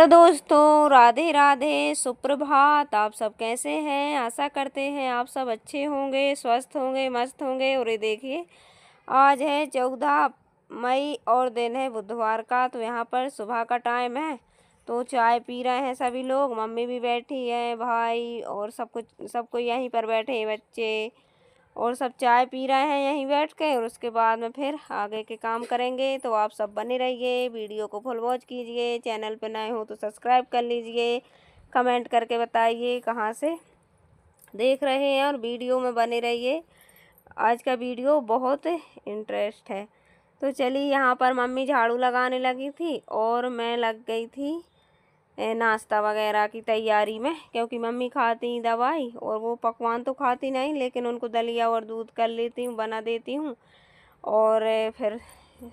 Hello दोस्तों, राधे राधे, सुप्रभात। आप सब कैसे हैं? आशा करते हैं आप सब अच्छे होंगे, स्वस्थ होंगे, मस्त होंगे। और ये देखिए, आज है 14 मई और दिन है बुधवार का। तो यहाँ पर सुबह का टाइम है, तो चाय पी रहे हैं सभी लोग। मम्मी भी बैठी है, भाई और सब कोई यहीं पर बैठे हैं, बच्चे और सब चाय पी रहे हैं यहीं बैठ के। और उसके बाद में फिर आगे के काम करेंगे। तो आप सब बने रहिए, वीडियो को फुल वॉच कीजिए। चैनल पर नए हो तो सब्सक्राइब कर लीजिए। कमेंट करके बताइए कहाँ से देख रहे हैं और वीडियो में बने रहिए। आज का वीडियो बहुत इंटरेस्ट है। तो चलिए, यहाँ पर मम्मी झाड़ू लगाने लगी थी और मैं लग गई थी नाश्ता वगैरह की तैयारी में, क्योंकि मम्मी खाती दवाई और वो पकवान तो खाती नहीं, लेकिन उनको दलिया और दूध कर लेती हूँ, बना देती हूँ। और फिर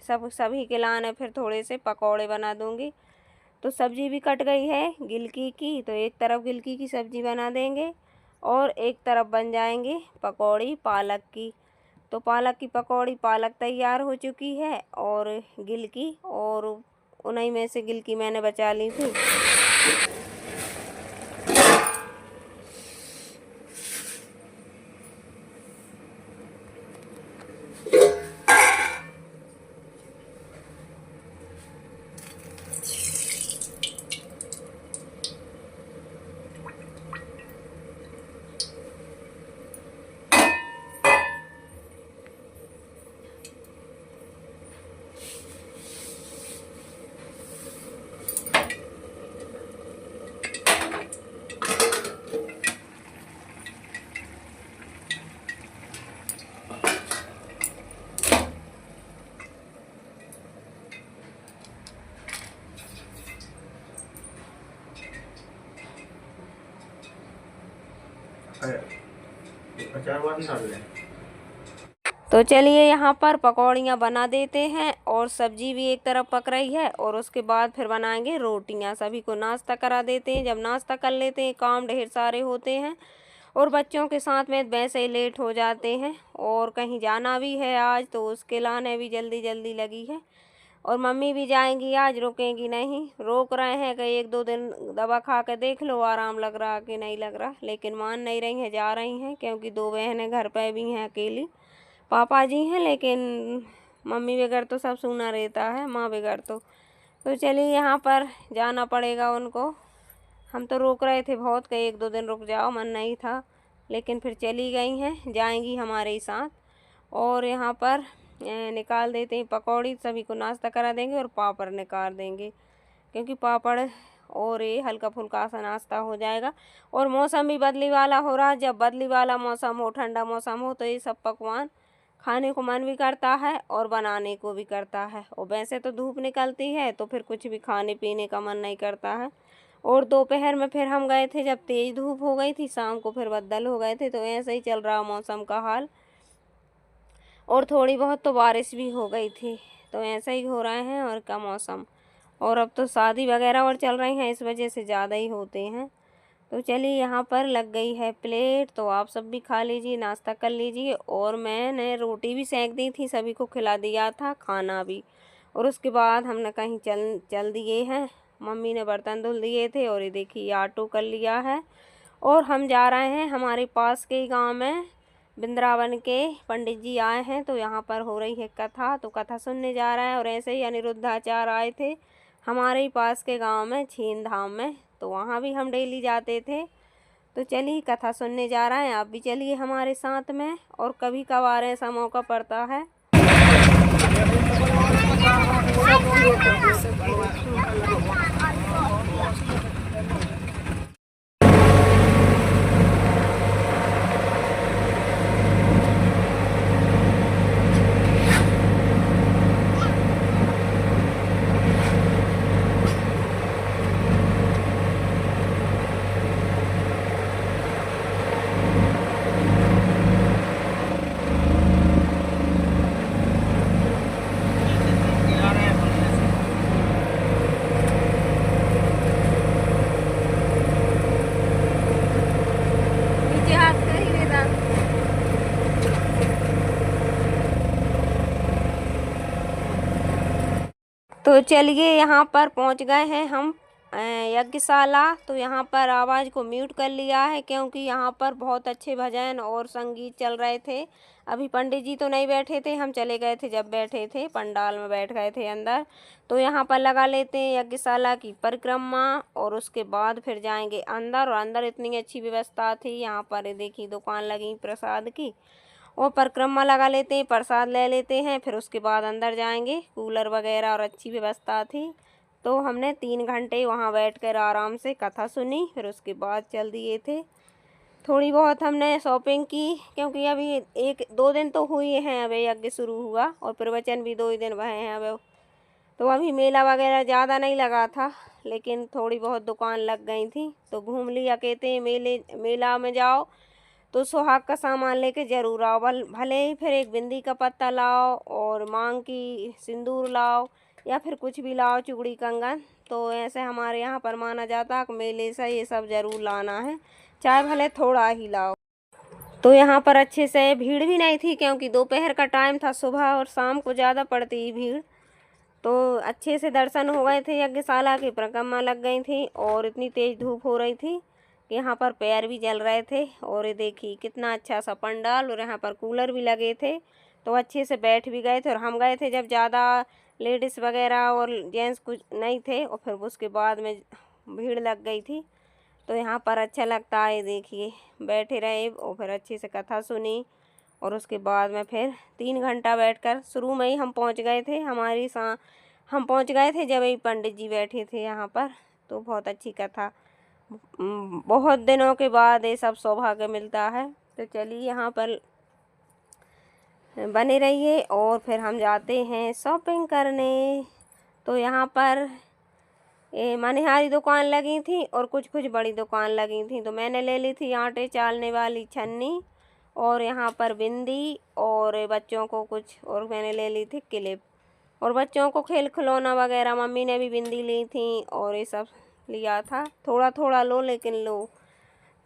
सभी के लाने फिर थोड़े से पकौड़े बना दूँगी। तो सब्ज़ी भी कट गई है गिलकी की, तो एक तरफ गिलकी की सब्ज़ी बना देंगे और एक तरफ बन जाएंगी पकौड़ी पालक की। तो पालक की पकौड़ी, पालक तैयार हो चुकी है और गिलकी, और उन्हीं में से गिलकी मैंने बचा ली थी। तो चलिए, यहाँ पर पकौड़ियाँ बना देते हैं और सब्जी भी एक तरफ पक रही है। और उसके बाद फिर बनाएंगे रोटियाँ। सभी को नाश्ता करा देते हैं। जब नाश्ता कर लेते हैं, काम ढेर सारे होते हैं और बच्चों के साथ में वैसे ही लेट हो जाते हैं। और कहीं जाना भी है आज, तो उसके लाने भी जल्दी जल्दी लगी है। और मम्मी भी जाएंगी आज, रुकेंगी नहीं। रोक रहे हैं कि 1-2 दिन दवा खा के देख लो, आराम लग रहा कि नहीं लग रहा, लेकिन मान नहीं रही हैं, जा रही हैं। क्योंकि 2 बहनें घर पे भी हैं अकेली, पापा जी हैं, लेकिन मम्मी बगैर तो सब सूना रहता है, माँ बगैर तो चलिए, यहाँ पर जाना पड़ेगा उनको। हम तो रोक रहे थे बहुत कि 1-2 दिन रुक जाओ, मन नहीं था, लेकिन फिर चली गई हैं, जाएंगी हमारे साथ। और यहाँ पर निकाल देते हैं पकौड़ी, सभी को नाश्ता करा देंगे और पापड़ निकाल देंगे, क्योंकि पापड़ और ये हल्का फुल्का सा नाश्ता हो जाएगा। और मौसम भी बदली वाला हो रहा है। जब बदली वाला मौसम हो, ठंडा मौसम हो, तो ये सब पकवान खाने को मन भी करता है और बनाने को भी करता है। और वैसे तो धूप निकलती है तो फिर कुछ भी खाने पीने का मन नहीं करता है। और दोपहर में फिर हम गए थे जब तेज़ धूप हो गई थी, शाम को फिर बदल हो गए थे। तो ऐसे ही चल रहा मौसम का हाल। और थोड़ी बहुत तो बारिश भी हो गई थी। तो ऐसा ही हो रहे हैं और का मौसम। और अब तो शादी वगैरह और चल रही हैं, इस वजह से ज़्यादा ही होते हैं। तो चलिए, यहाँ पर लग गई है प्लेट, तो आप सब भी खा लीजिए, नाश्ता कर लीजिए। और मैंने रोटी भी सेंक दी थी, सभी को खिला दिया था, खाना भी। और उसके बाद हमने कहीं चल दिए हैं। मम्मी ने बर्तन धुल दिए थे और ये देखिए ऑटो कर लिया है। और हम जा रहे हैं हमारे पास के गांव में, वृंदावन के पंडित जी आए हैं। तो यहाँ पर हो रही है कथा, तो कथा सुनने जा रहे हैं। और ऐसे ही अनिरुद्धाचार्य आए थे हमारे ही पास के गांव में, छीन धाम में, तो वहाँ भी हम डेली जाते थे। तो चलिए, कथा सुनने जा रहे हैं, आप भी चलिए हमारे साथ में। और कभी कभार ऐसा मौका पड़ता है। तो चलिए, यहाँ पर पहुँच गए हैं हम यज्ञशाला। तो यहाँ पर आवाज़ को म्यूट कर लिया है क्योंकि यहाँ पर बहुत अच्छे भजन और संगीत चल रहे थे। अभी पंडित जी तो नहीं बैठे थे, हम चले गए थे जब बैठे थे, पंडाल में बैठ गए थे अंदर। तो यहाँ पर लगा लेते हैं यज्ञशाला की परिक्रमा और उसके बाद फिर जाएंगे अंदर। और अंदर इतनी अच्छी व्यवस्था थी, यहाँ पर ये देखिए दुकान लगी प्रसाद की, और परिक्रमा लगा लेते हैं, प्रसाद ले लेते हैं, फिर उसके बाद अंदर जाएंगे। कूलर वगैरह और अच्छी व्यवस्था थी। तो हमने 3 घंटे वहाँ बैठकर आराम से कथा सुनी, फिर उसके बाद चल दिए थे। थोड़ी बहुत हमने शॉपिंग की क्योंकि अभी 1-2 दिन तो हुए हैं, अभी यज्ञ शुरू हुआ और प्रवचन भी 2 ही दिन भरे हैं अब। तो अभी मेला वगैरह ज़्यादा नहीं लगा था, लेकिन थोड़ी बहुत दुकान लग गई थी तो घूम लिया। कहते हैं मेला में जाओ तो सुहाग का सामान लेके जरूर आओ, भले ही फिर एक बिंदी का पत्ता लाओ और मांग की सिंदूर लाओ या फिर कुछ भी लाओ, चूड़ी कंगन। तो ऐसे हमारे यहाँ पर माना जाता है कि मेले से ये सब ज़रूर लाना है, चाहे भले थोड़ा ही लाओ। तो यहाँ पर अच्छे से भीड़ भी नहीं थी क्योंकि दोपहर का टाइम था, सुबह और शाम को ज़्यादा पड़ती है भीड़। तो अच्छे से दर्शन हो गए थे, यज्ञशाला की परिक्रमा लग गई थी और इतनी तेज़ धूप हो रही थी कि यहाँ पर पैर भी जल रहे थे। और ये देखिए कितना अच्छा सा पंडाल, और यहाँ पर कूलर भी लगे थे तो अच्छे से बैठ भी गए थे। और हम गए थे जब ज़्यादा लेडीज़ वगैरह और जेंट्स कुछ नहीं थे, और फिर उसके बाद में भीड़ लग गई थी। तो यहाँ पर अच्छा लगता है, देखिए बैठे रहे और फिर अच्छे से कथा सुनी। और उसके बाद में फिर 3 घंटा बैठकर शुरू में ही हम पहुँच गए थे। हम पहुँच गए थे जब ही पंडित जी बैठे थे यहाँ पर। तो बहुत अच्छी कथा, बहुत दिनों के बाद ये सब सौभाग्य मिलता है। तो चलिए यहाँ पर बने रहिए और फिर हम जाते हैं शॉपिंग करने। तो यहाँ पर मनिहारी दुकान लगी थी और कुछ बड़ी दुकान लगी थी। तो मैंने ले ली थी आटे चालने वाली छन्नी, और यहाँ पर बिंदी, और बच्चों को कुछ और मैंने ले ली थी क्लिप, और बच्चों को खेल खिलौना वगैरह। मम्मी ने भी बिंदी ली थी और ये सब लिया था। थोड़ा थोड़ा लो लेकिन लो।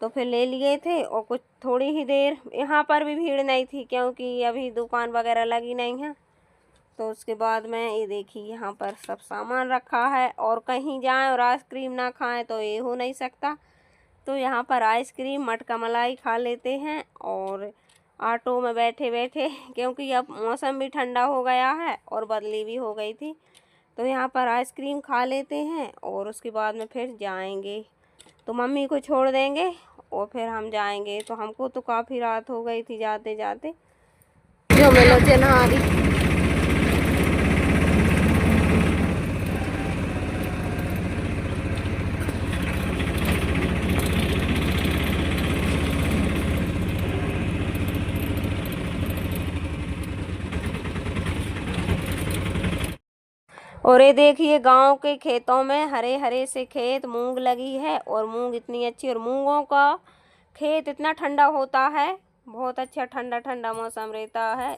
तो फिर ले लिए थे और कुछ थोड़ी ही देर, यहाँ पर भी भीड़ नहीं थी क्योंकि अभी दुकान वगैरह लगी नहीं है। तो उसके बाद में ये देखिए यहाँ पर सब सामान रखा है, और कहीं जाएं और आइसक्रीम ना खाएं तो ये हो नहीं सकता। तो यहाँ पर आइसक्रीम मटका मलाई खा लेते हैं, और ऑटो में बैठे बैठे, क्योंकि अब मौसम भी ठंडा हो गया है और बदली भी हो गई थी। तो यहाँ पर आइसक्रीम खा लेते हैं और उसके बाद में फिर जाएंगे। तो मम्मी को छोड़ देंगे और फिर हम जाएंगे। तो हमको तो काफ़ी रात हो गई थी जाते जाते। जो मिलो चिन्हारी और ये देखिए गांव के खेतों में हरे हरे से खेत, मूंग लगी है, और मूंग इतनी अच्छी, और मूंगों का खेत इतना ठंडा होता है, बहुत अच्छा ठंडा ठंडा मौसम रहता है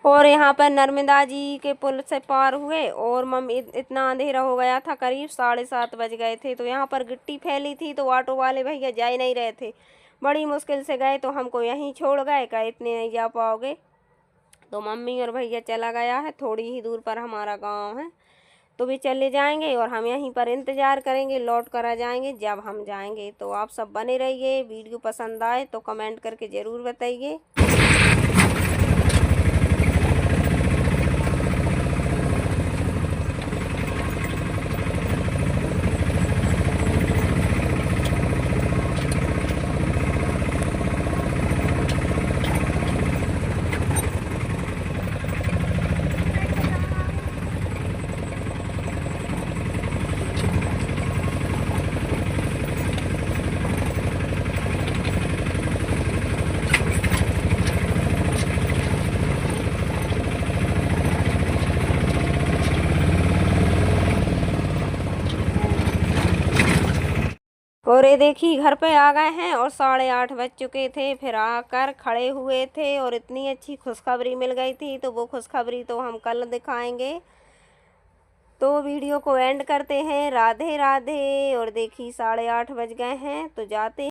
और यहाँ पर नर्मदा जी के पुल से पार हुए, और मम्मी इतना अंधेरा हो गया था, करीब 7:30 बज गए थे। तो यहाँ पर गिट्टी फैली थी तो ऑटो वाले भैया जा ही नहीं रहे थे, बड़ी मुश्किल से गए। तो हमको यहीं छोड़ गए, कहा इतने नहीं जा पाओगे। तो मम्मी और भैया चला गया है, थोड़ी ही दूर पर हमारा गांव है, तो भी चले जाएंगे और हम यहीं पर इंतज़ार करेंगे, लौट कर आ जाएंगे जब हम जाएंगे। तो आप सब बने रहिए। वीडियो पसंद आए तो कमेंट करके ज़रूर बताइए। और ये देखिए घर पे आ गए हैं और 8:30 बज चुके थे। फिर आकर खड़े हुए थे और इतनी अच्छी खुशखबरी मिल गई थी, तो वो खुशखबरी तो हम कल दिखाएंगे। तो वीडियो को एंड करते हैं। राधे राधे। और देखिए 8:30 बज गए हैं, तो जाते